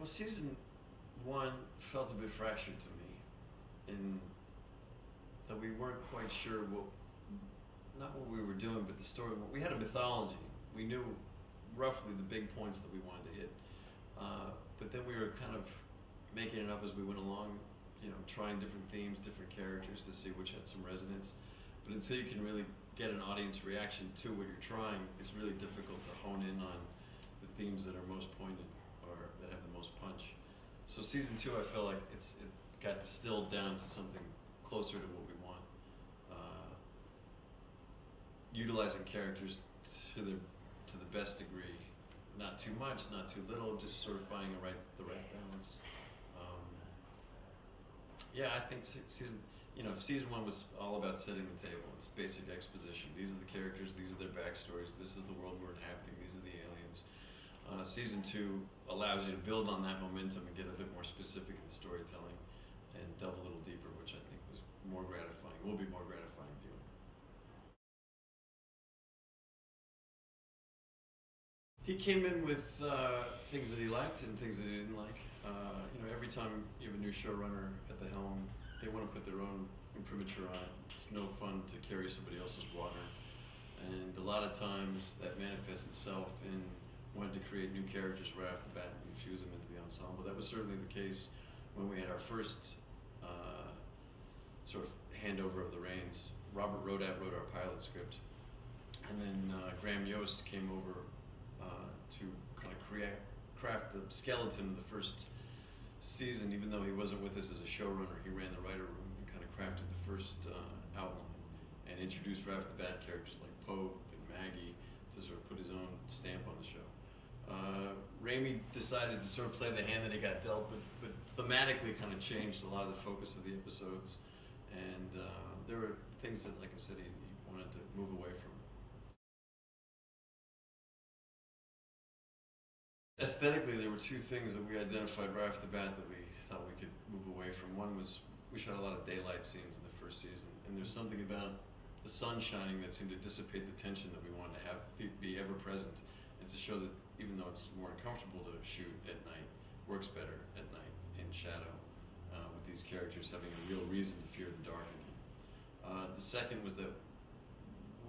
Well, season one felt a bit fractured to me, in that we weren't quite sure not what we were doing, but the story. We had a mythology. We knew roughly the big points that we wanted to hit, but then we were kind of making it up as we went along, trying different themes, different characters to see which had some resonance. But until you can really get an audience reaction to what you're trying, it's really difficult to hone in on the themes that are most poignant or that have the most punch. So season two, I feel like it got distilled down to something closer to what we want, utilizing characters to the best degree, not too much, not too little, just sort of finding the right balance. Yeah, I think season one was all about setting the table. It's basic exposition. These are the characters, these are their backstories, this is the world we're inhabiting, these are the aliens. Season two allows you to build on that momentum and get a bit more specific in the storytelling and delve a little deeper, which I think was more gratifying, will be more gratifying viewing. He came in with things that he liked and things that he didn't like. Every time you have a new showrunner at the helm, they want to put their own imprimatur on it. It's no fun to carry somebody else's water. And a lot of times that manifests itself in wanting to create new characters right off the bat and infuse them into the ensemble. That was certainly the case when we had our first sort of handover of the reins. Robert Rodat wrote our pilot script. And then Graham Yost came over to kind of craft the skeleton of the first season. Even though he wasn't with us as a showrunner, he ran the writer room and kind of crafted the first outline and introduced right off the bat characters like Pope and Maggie to sort of put his own stamp on the show. Raimi decided to sort of play the hand that he got dealt, but thematically kind of changed a lot of the focus of the episodes, and there were things that, like I said, he wanted to move away from. Aesthetically, there were two things that we identified right off the bat that we thought we could move away from. One was we shot a lot of daylight scenes in the first season, and there's something about the sun shining that seemed to dissipate the tension that we wanted to have be ever present, and to show that even though it's more uncomfortable to shoot at night, works better at night in shadow, with these characters having a real reason to fear the dark again. The second was that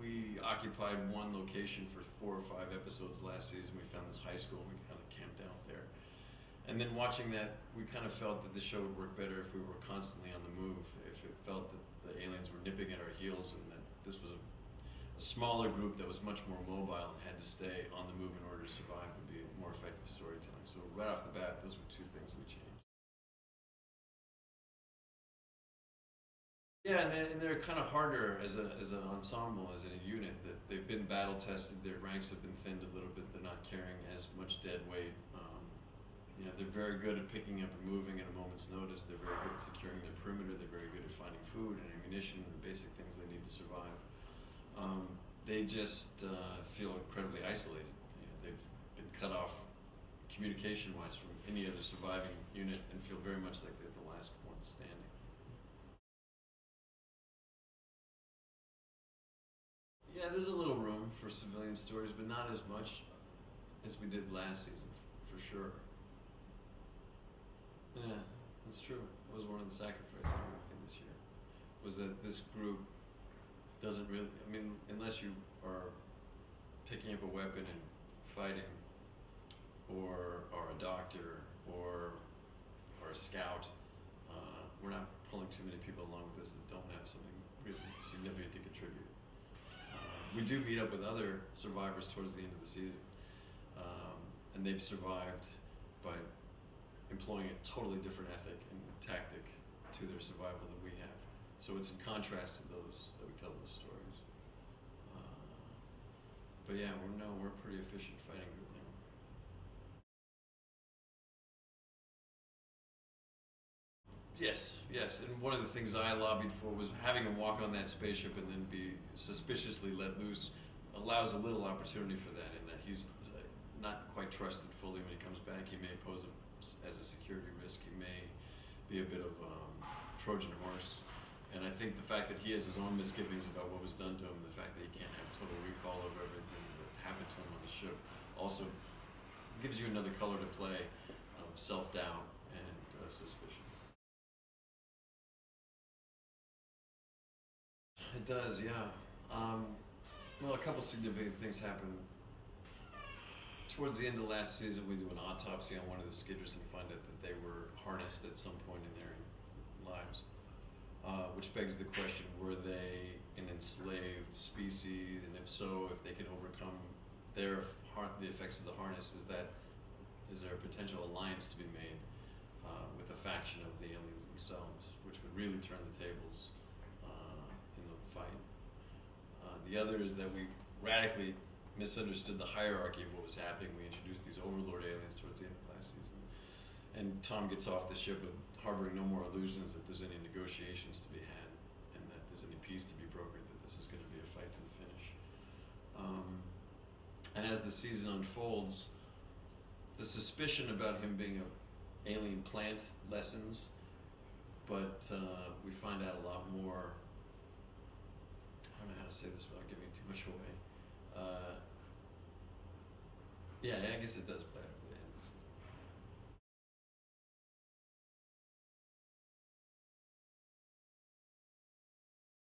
we occupied one location for 4 or 5 episodes last season. We found this high school and we kind of camped out there. And then watching that, we kind of felt that the show would work better if we were constantly on the move, if it felt that the aliens were nipping at our heels, and that this was a smaller group that was much more mobile and had to stay on the move in order to survive and be more effective storytelling. So right off the bat, those were 2 things that we changed. Yeah, and they're kind of harder as an ensemble, as a unit. That they've been battle tested. Their ranks have been thinned a little bit. They're not carrying as much dead weight. They're very good at picking up and moving at a moment's notice. They're very good at securing their perimeter. They're very good at finding food and ammunition and the basic things they need to survive. They just feel incredibly isolated. They've been cut off communication-wise from any other surviving unit and feel very much like they're the last one standing. Yeah, there's a little room for civilian stories, but not as much as we did last season, for sure. Yeah, that's true. That was one of the sacrifices we were making this year, was that this group doesn't really, unless you are picking up a weapon and fighting, or are a doctor, or a scout, we're not pulling too many people along with us that don't have something really significant to contribute. We do meet up with other survivors towards the end of the season, and they've survived by employing a totally different ethic and tactic to their survival than we have. So it's in contrast to those that we tell those stories. But yeah, we're a pretty efficient fighting group now. Yes, and one of the things I lobbied for was having him walk on that spaceship and then be suspiciously let loose allows a little opportunity for that, in that he's not quite trusted fully when he comes back. He may pose as a security risk. He may be a bit of Trojan horse. And I think the fact that he has his own misgivings about what was done to him, the fact that he can't have total recall over everything that happened to him on the ship, also gives you another color to play of self-doubt and suspicion. It does, yeah. Well, a couple significant things happened. Towards the end of last season, we do an autopsy on one of the skidders and find out that they were harnessed at some point in their lives. Which begs the question, were they an enslaved species? And if so, if they can overcome the effects of the harness, is there a potential alliance to be made with a faction of the aliens themselves, which would really turn the tables in the fight? The other is that we radically misunderstood the hierarchy of what was happening. We introduced these overlord aliens towards the end of last season. And Tom gets off the ship harboring no more illusions that there's any negotiations to be had and that there's any peace to be brokered, that this is going to be a fight to the finish. And as the season unfolds, the suspicion about him being an alien plant lessens, but we find out a lot more. I don't know how to say this without giving too much away. Yeah, I guess it does play out.